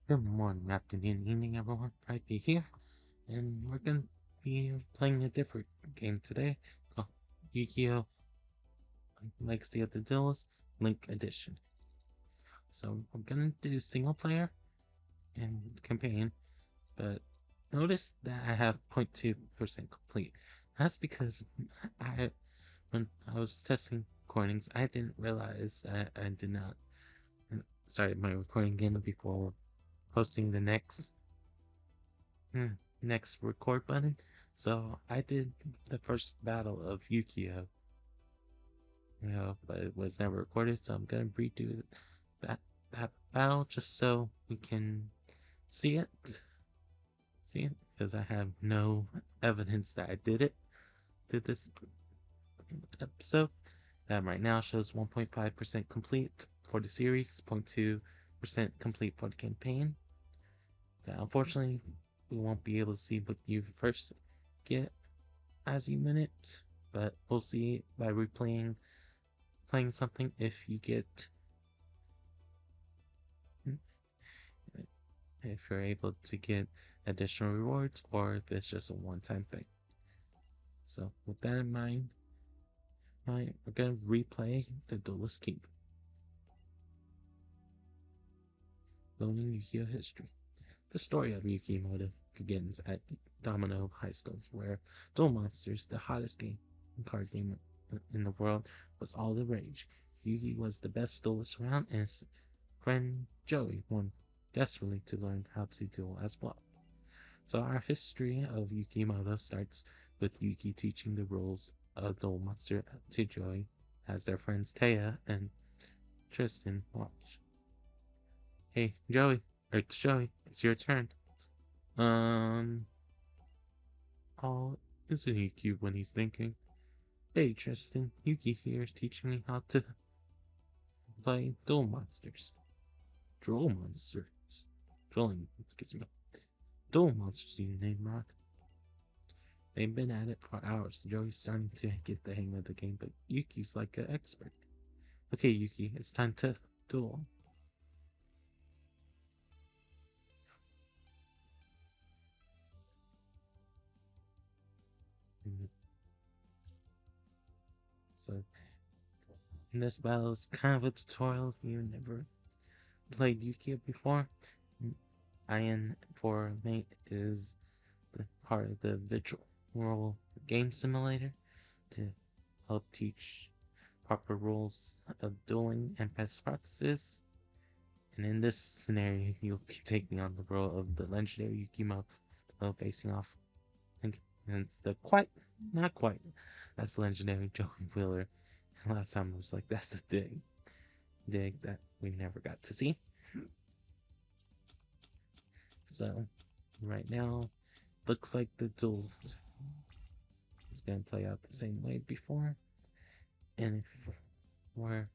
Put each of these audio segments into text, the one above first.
Good morning, afternoon, evening, everyone. Rhypi here, and we're gonna be playing a different game today called Yu-Gi-Oh! Legacy of the Duelist Link Edition. So we're gonna do single player and campaign, but notice that I have 0.2% complete. That's because I, when I was testing recordings, I didn't realize I did not start my recording again before posting the next record button. So I did the first battle of Yukio, but it was never recorded. So I'm gonna redo that that battle just so we can see it, because I have no evidence that I did this episode. That right now shows 1.5% complete for the series, 0.2% complete for the campaign. That unfortunately we won't be able to see what you first get as you win it, but we'll see by playing something if you're able to get additional rewards or if it's just a one-time thing. So with that in mind, we're gonna replay the Duelist Keep. Learning Yu-Gi-Oh! History. The story of Yu-Gi-Oh! Begins at Domino High School, where Duel Monsters, the hottest card game in the world, was all the rage. Yugi was the best duelist around, and his friend Joey wanted desperately to learn how to duel as well. So our history of Yukimoto starts with Yuki teaching the rules of Duel Monster to Joey as their friends Taya and Tristan watch. Hey, Joey, it's Joey, it's your turn. Um, oh, isn't he cute when he's thinking? Hey, Tristan, Yuki here is teaching me how to play Duel Monsters. Duel Monsters? Excuse me. Duel Monsters, you name Rock. They've been at it for hours. Joey's starting to get the hang of the game, but Yuki's like an expert. Okay, Yuki, it's time to duel. Mhm. So, this battle is kind of a tutorial if you've never played Yuki before. Ian for Mate is the part of the virtual game simulator to help teach proper rules of dueling and best practices. And in this scenario, you'll be taking on the role of the legendary Yukimo facing off against the not quite, that's legendary Joey Wheeler. And last time I was like, that's a dig that we never got to see. So, right now, looks like the duel is going to play out the same way before. And if we're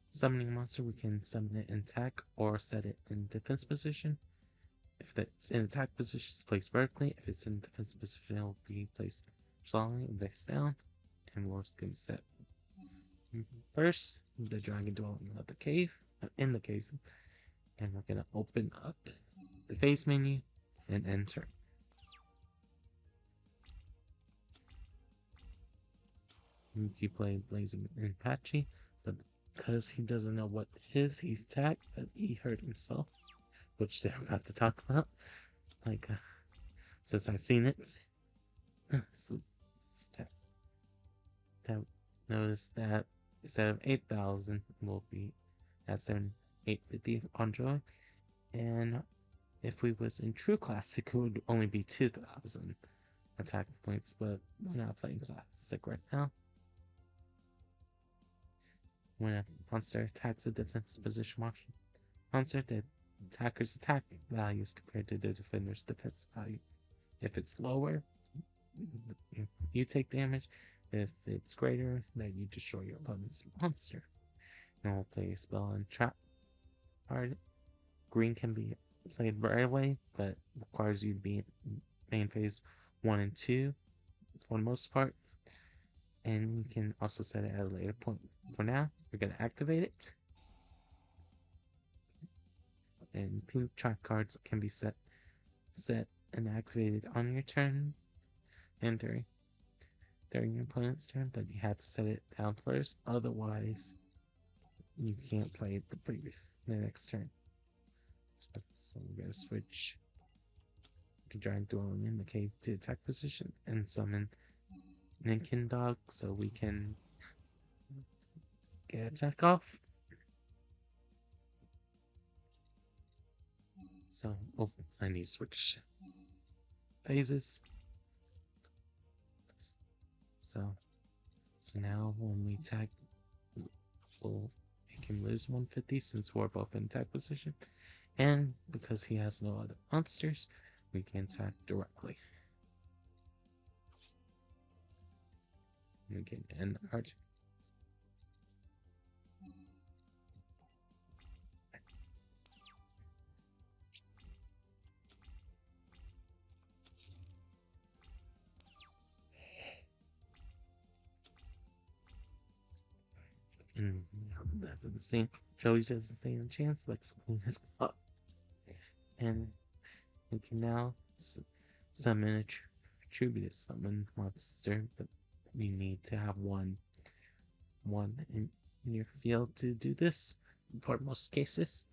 summoning a monster, we can summon it in attack or set it in defense position. If it's in attack position, it's placed vertically. If it's in defense position, it will be placed horizontally and face down. And we're just going to set first the dragon dwelling of the cave, in the cave. And we're going to open up the face menu and enter. You keep playing Blazing and Patchy, but because he doesn't know what he's tagged, but he hurt himself, which they're about to talk about. Like, since I've seen it, so, that, notice that instead of 8,000, we'll be at 850 on Joy, and if we was in True Classic, it would only be 2,000 attack points, but we're not playing Classic right now. When a monster attacks a defense position monster, the attacker's attack value is compared to the defender's defense value. If it's lower, you take damage. If it's greater, then you destroy your opponent's monster. And we'll play a spell and trap card. Green can be played right away, but requires you to be in main phase 1 and 2 for the most part. And we can also set it at a later point. For now, we're going to activate it. and pink track cards can be set and activated on your turn and during your opponent's turn, but you have to set it down first. Otherwise, you can't play it the next turn. So we're gonna switch the giant dueling in the cave to attack position and summon Ninkin Dog so we can get attack off. So I need to switch phases. So now when we attack, we'll make him lose 150 since we're both in attack position. And because he has no other monsters, we can attack directly. We can end our turn. That doesn't seem Joey doesn't stand a chance. Let's clean his up. And we can now summon a Tribute summon monster, but we need to have one in your field to do this for most cases.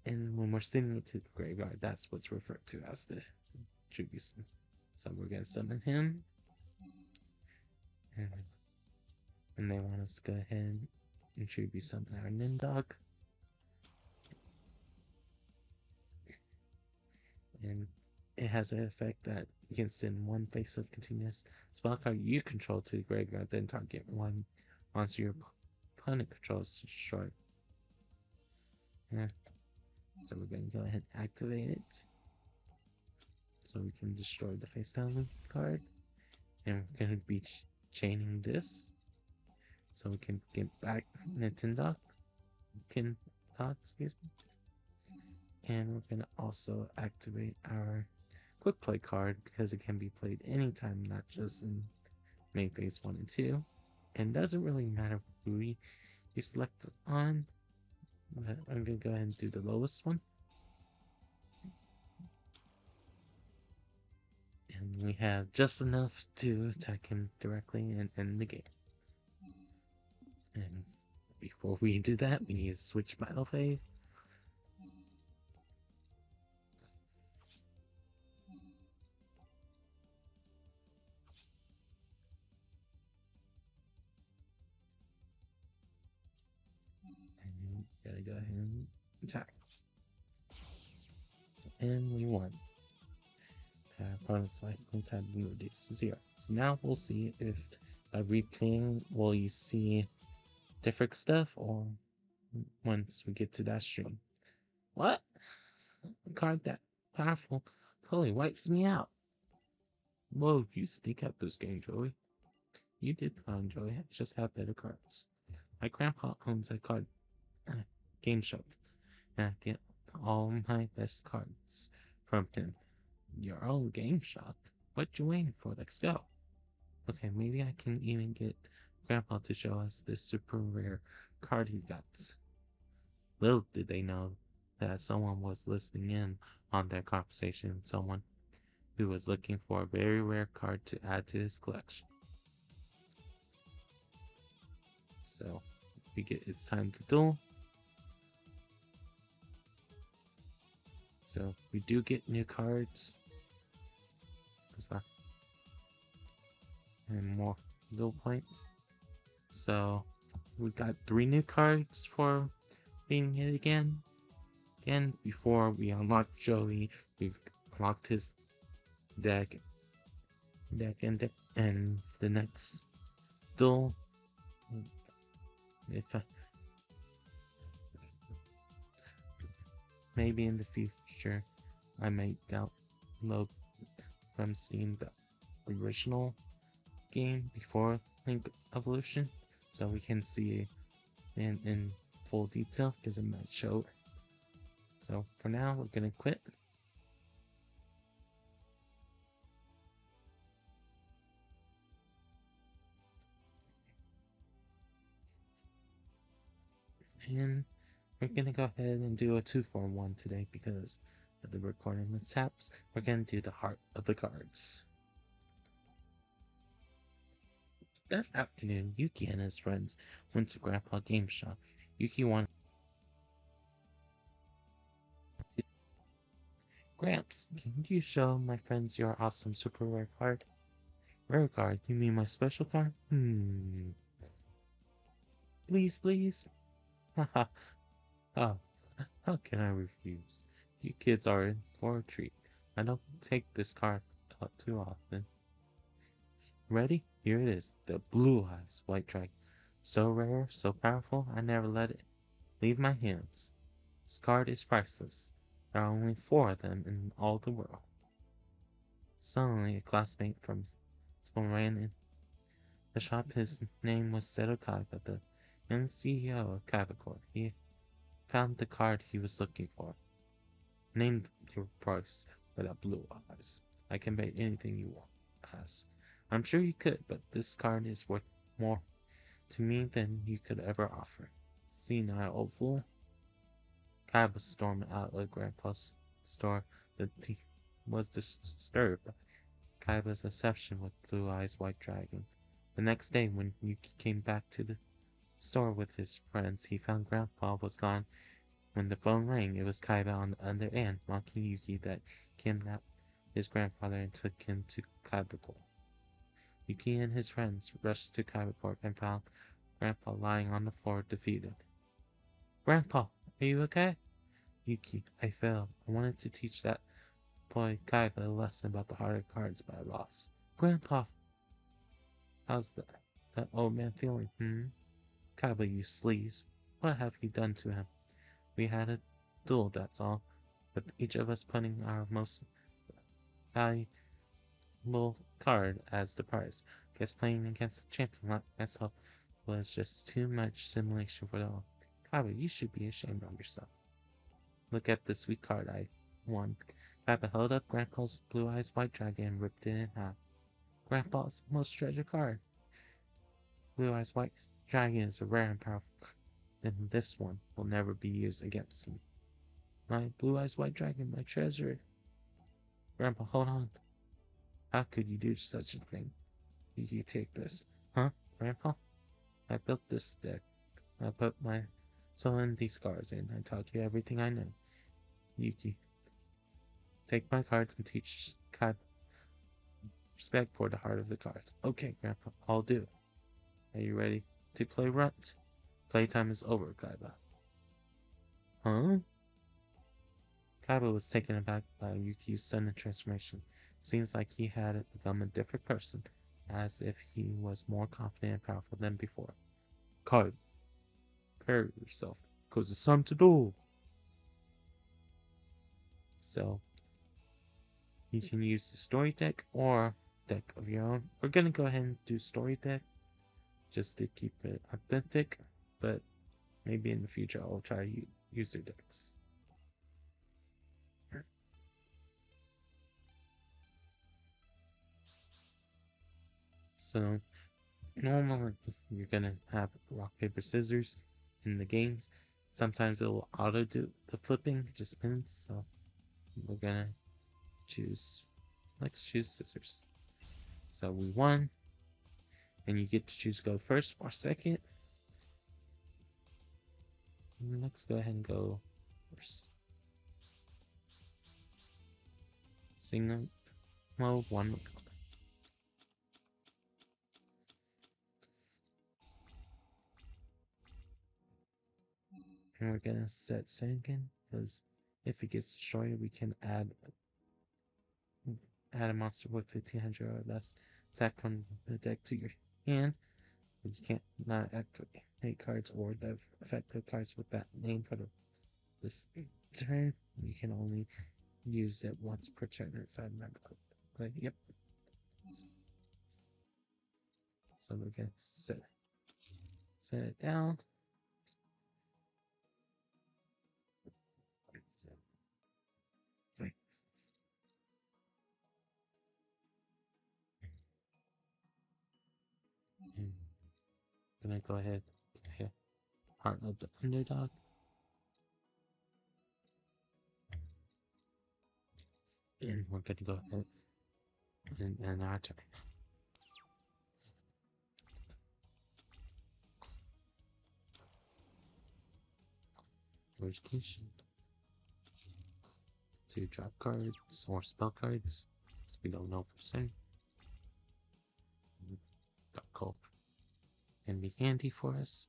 And when we're sending it to the graveyard, that's what's referred to as the Tribute summon. So we're gonna summon him, and they want us to go ahead and Tribute summon our Nindog. And it has an effect that you can send one face of continuous spell card you control to the graveyard, then target one monster your opponent controls to destroy. Yeah. So we're going to go ahead and activate it. So we can destroy the face down card. And we're going to be chaining this. So we can get back Nintendo. Excuse me. And we're going to also activate our quick play card because it can be played anytime, not just in main phase 1 and 2. And doesn't really matter who you select on. But I'm going to go ahead and do the lowest one. And we have just enough to attack him directly and end the game. And before we do that, we need to switch battle phase. And gotta go ahead and attack. And we won. Opponent's life points had been reduced to 0. So now we'll see if by replaying will you see different stuff or once we get to that stream. What? A card that powerful totally wipes me out. Whoa, you stink at this game, Joey. You did fine, Joey. I just have better cards. My grandpa owns a card game shop, and I get all my best cards from him. Your own game shop? What you waiting for? Let's go. Okay, maybe I can even get Grandpa to show us this super rare card he got. Little did they know that someone was listening in on their conversation, someone who was looking for a very rare card to add to his collection. So, it's time to duel. So, we do get new cards. And more duel points. So, we got 3 new cards for beating it again. Again, before we unlock Joey, we've unlocked his deck and the next duel. If maybe in the future, I might download from Steam the original game before Link Evolution, so we can see it in full detail because it might show. So for now, we're gonna quit. And We're gonna go ahead and do a 2-for-1 today because of the recording mishaps. We're gonna do the heart of the cards. That afternoon, Yuki and his friends went to Grandpa Game Shop. Yuki wanted to... Gramps, can you show my friends your awesome super rare card? Rare card? You mean my special card? Please, please. Haha. Oh, how can I refuse? You kids are in for a treat. I don't take this card out too often. Ready? Here it is. The Blue Eyes White Dragon. So rare, so powerful, I never let it leave my hands. This card is priceless. There are only 4 of them in all the world. Suddenly, a classmate from school ran in the shop. His name was Seto Kaiba, the young CEO of Kaiba. He found the card he was looking for. Named your price for that blue eyes. I can bet anything you want. Ask. I'm sure you could, but this card is worth more to me than you could ever offer. Senile old fool. Kaiba stormed out of Grandpa's store. The tea was disturbed by Kaiba's obsession with Blue Eyes White Dragon. The next day, when Yuki came back to the store with his friends, he found Grandpa was gone. When the phone rang, it was Kaiba on the other end, mocking Yuki that kidnapped his grandfather and took him to Kaibaport. Yuki and his friends rushed to Kaibaport and found Grandpa lying on the floor, defeated. Grandpa, are you okay? Yuki, I failed. I wanted to teach that boy Kaiba a lesson about the harder cards, but I lost. Grandpa, how's that old man feeling? Kaiba, you sleaze. What have you done to him? We had a duel, that's all. With each of us putting our most valuable card as the prize. Guess playing against a champion like myself was just too much simulation for the all. Kaiba, you should be ashamed of yourself. Look at the sweet card I won. Kaiba held up Grandpa's Blue Eyes White Dragon and ripped it in half. Grandpa's most treasured card. Blue Eyes White Dragon is a rare and powerful card. Then this one will never be used against me. My Blue Eyes White Dragon, my treasure. Grandpa, hold on. How could you do such a thing? You take this. Huh, Grandpa? I built this deck. I put my soul in these cards and I taught you everything I know. Yuki, take my cards and teach Kai respect for the heart of the cards. Okay, Grandpa, I'll do it. Are you ready to play Runt? Playtime is over, Kaiba. Huh? Kaiba was taken aback by Yuki's sudden transformation. Seems like he had become a different person, as if he was more confident and powerful than before. Kaiba, prepare yourself, because it's time to duel. So, you can use the story deck or deck of your own. We're going to go ahead and do story deck, just to keep it authentic, but maybe in the future I'll try user decks. So, normally you're gonna have rock, paper, scissors in the games. Sometimes it'll auto do the flipping, it just depends. So, we're gonna choose, let's choose scissors. So, we won, and you get to choose go first or second. Let's go ahead and go first. Single mode 1. And we're gonna set second because if it gets destroyed, we can add a monster with 1500 or less attack from the deck to your hand. But you can't not activate cards or the effective cards with that name for this turn. You can only use it once per turn if I remember correctly. Yep. So we're gonna set it down. And I'm gonna go ahead. Heart of the underdog. And we're gonna go ahead and our turn. Education. 2 drop cards or spell cards. So we don't know for certain. That cool. Can be handy for us.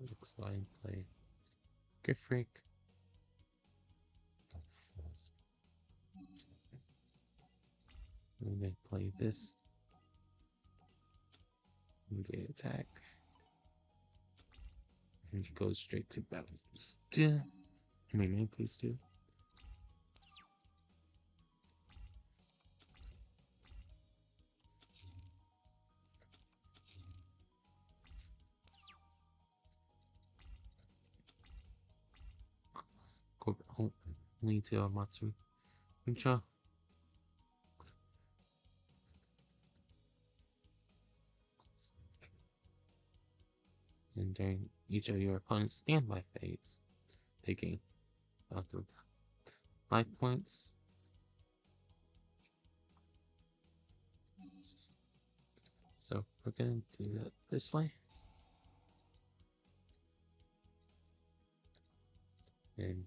Looks like I play Griffrick. We may play this. Engage attack. And go straight to battle. Still. My main please too. Go only to Matsu. Incha. And during each of your opponent's standby phase, they gain life points. So we're gonna do that this way. And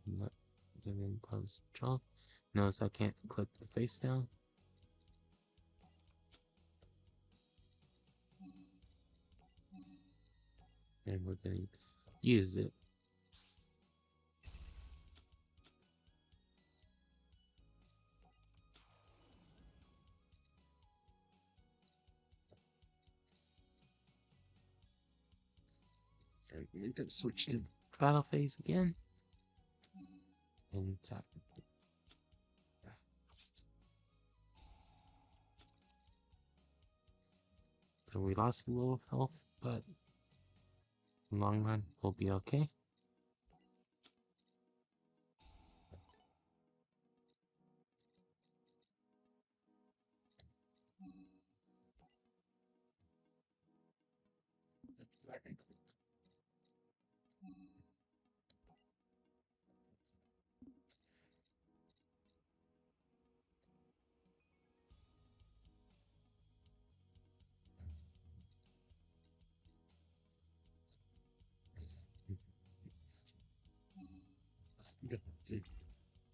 then pause draw. Notice I can't click the face down. And we're gonna use it. And we're gonna switch to battle phase again. And tap. So we lost a little health, but in the long run we'll be okay.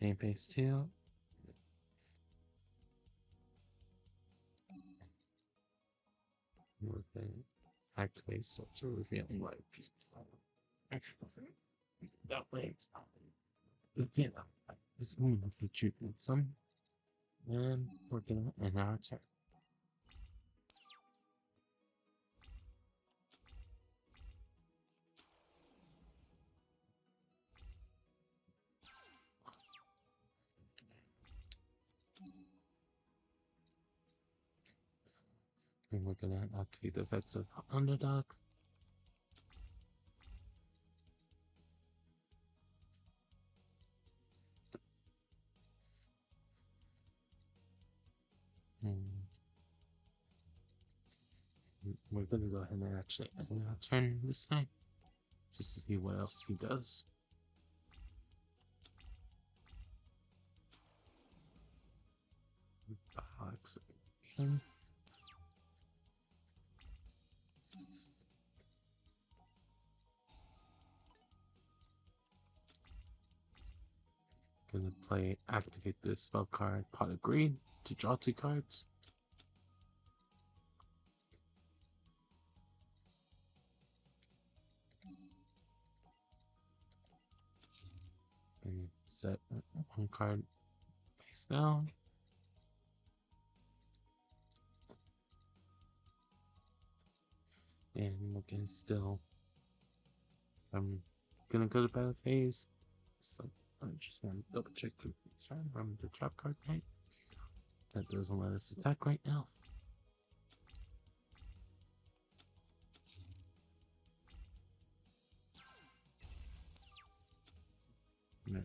Main phase 2. We're gonna activate sorcerer revealing light. That way, again, this moon will be treated some, and we're gonna end our turn. And we're gonna activate the effects of Underdog. And we're gonna go ahead and actually end our turn this time, just to see what else he does. Box again. Gonna activate this spell card, Pot of Greed, to draw 2 cards. And set 1 card face down. And we're gonna still. I'm gonna go to battle phase. So I just want to double check to remember the trap card right. That doesn't let us attack right now. Right.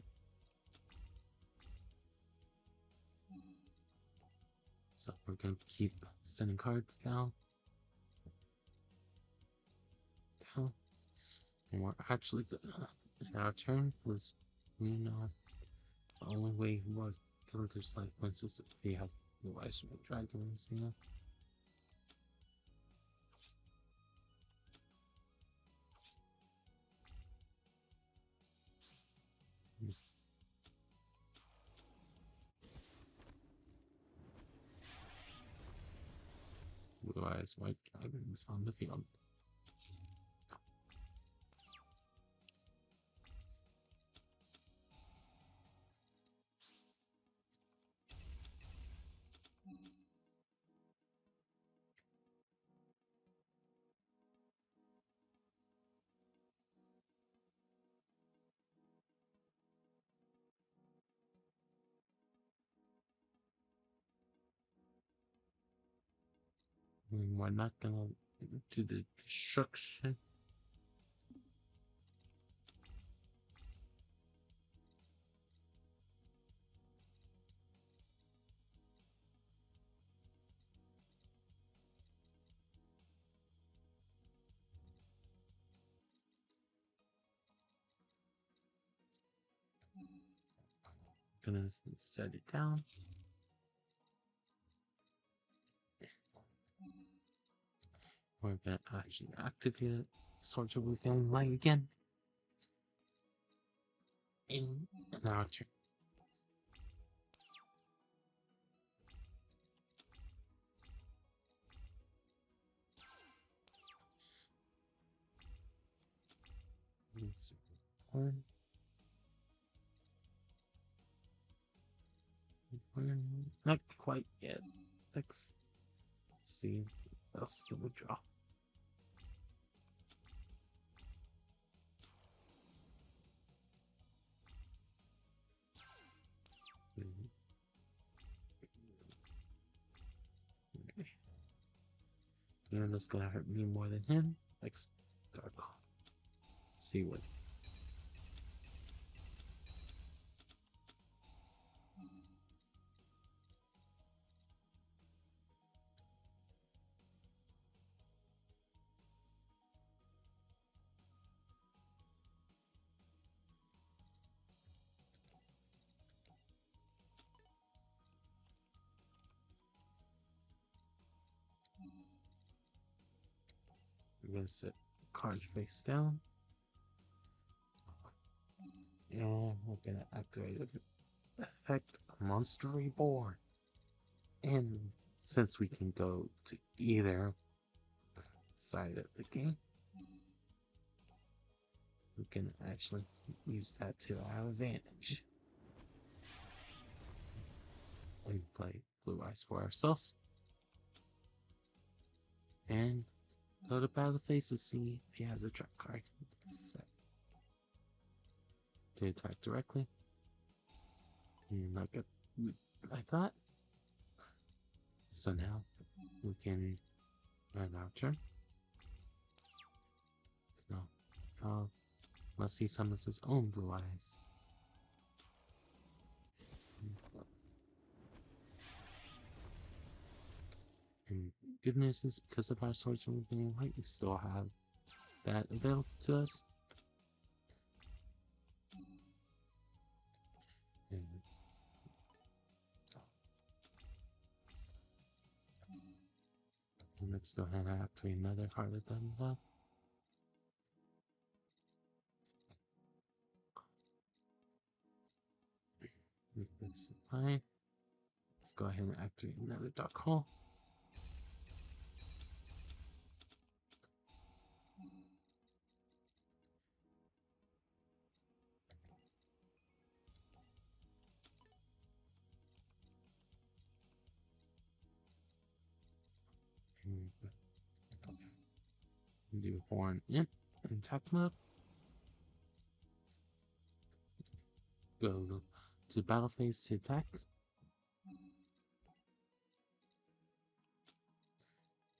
So we're gonna keep sending cards down. Down. And we're actually gonna, in our turn, was, the only way we would kill this like once is if we have the ice dragons, Blue eyes, white dragons on the field. And we're not gonna do the destruction. Gonna set it down. We're gonna actually activate it. Sort of weekend light again. In our turn. Not quite yet. Let's see what else can we draw. And that's gonna hurt me more than him. Let's dark. See what. I'm gonna set card face down. And we're gonna activate it. Effect Monster Reborn. And since we can go to either side of the game, we can actually use that to our advantage. We play Blue Eyes for ourselves. And go to Battle Phase to see if he has a trap card set to attack directly. Like I thought. So now we can run our turn. No. Unless he summons his own Blue Eyes. And good news is because of our Swords and Revealing Light, we still have that available to us. And let's go ahead and activate another Heart of Thunder. That's fine. Let's go ahead and activate another Dark Hole. Do Horn in attack mode. Go to battle phase to attack.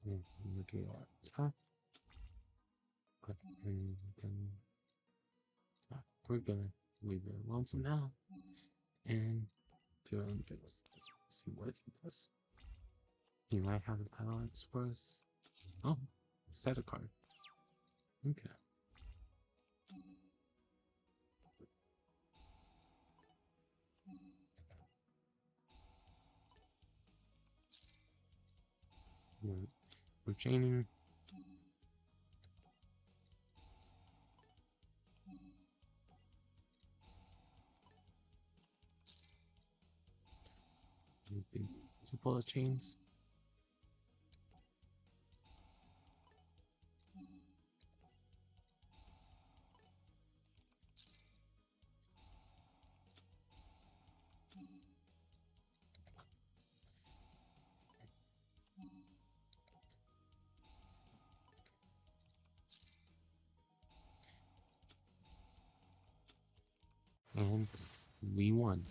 Look at our attack. And then we're gonna leave it alone for now. And do this. Let's see what he does. He might have a balance for us. Oh, set a card. Okay. We're chaining. Pull the chains. And we won.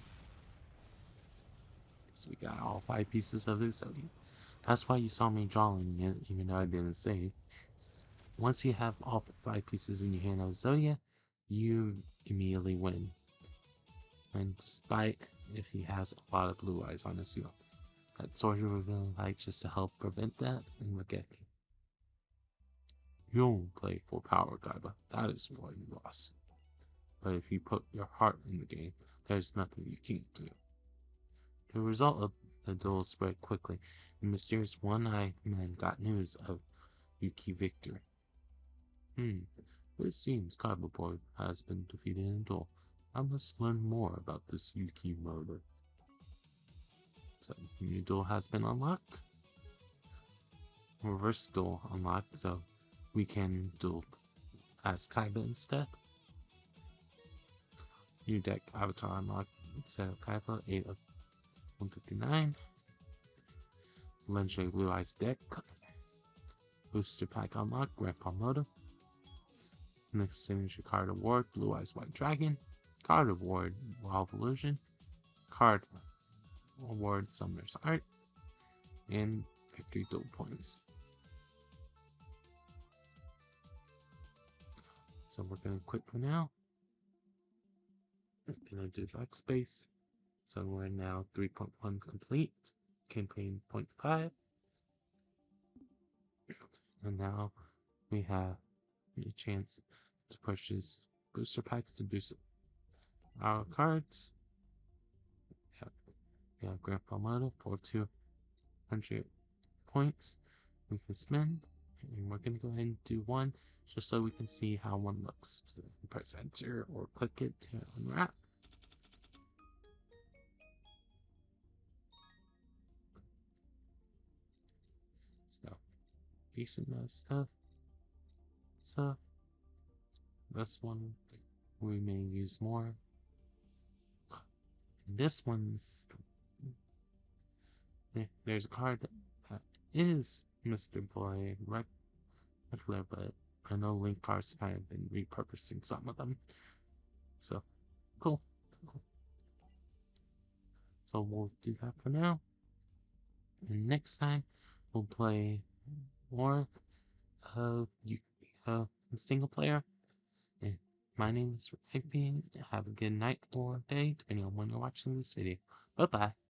So we got all 5 pieces of the zodiac. That's why you saw me drawing it, even though I didn't say. Once you have all 5 pieces in your hand of Zodiac, you immediately win. And despite if he has a lot of blue eyes on his field, that soldier would really like just to help prevent that and look at you. You don't play for power, Gaiba. That is why you lost. But if you put your heart in the game, there's nothing you can't do. The result of the duel spread quickly. The mysterious one-eyed man got news of Yuki Victor. It seems Kaiba has been defeated in a duel. I must learn more about this Yuki murder. So, new duel has been unlocked. Reverse duel unlocked, so we can duel as Kaiba instead. New deck avatar unlocked instead of Kaiba, 8 of 159. Legendary Blue Eyes deck. Booster pack unlocked, Grandpa Moto. Next signature card award, Blue Eyes White Dragon. Card award, Wild Illusion. Card award, Summoner's Art. And victory duel points. So we're gonna quit for now. Gonna do backspace. So we're now 3.1 complete. Campaign 0.5. And now we have a chance to purchase booster packs to boost our cards. We have Grandpa Model for 200 points we can spend. And we're going to go ahead and do one just so we can see how one looks. So press enter or click it to unwrap. So, decent amount of stuff. This one we may use more. And this one's there's a card that is Mr. Boy regular, but I know Link cards kind of been repurposing some of them. So cool. So we'll do that for now. And next time we'll play more single player. And my name is Rhypi. Have a good night or day, depending on when you're watching this video. Bye bye.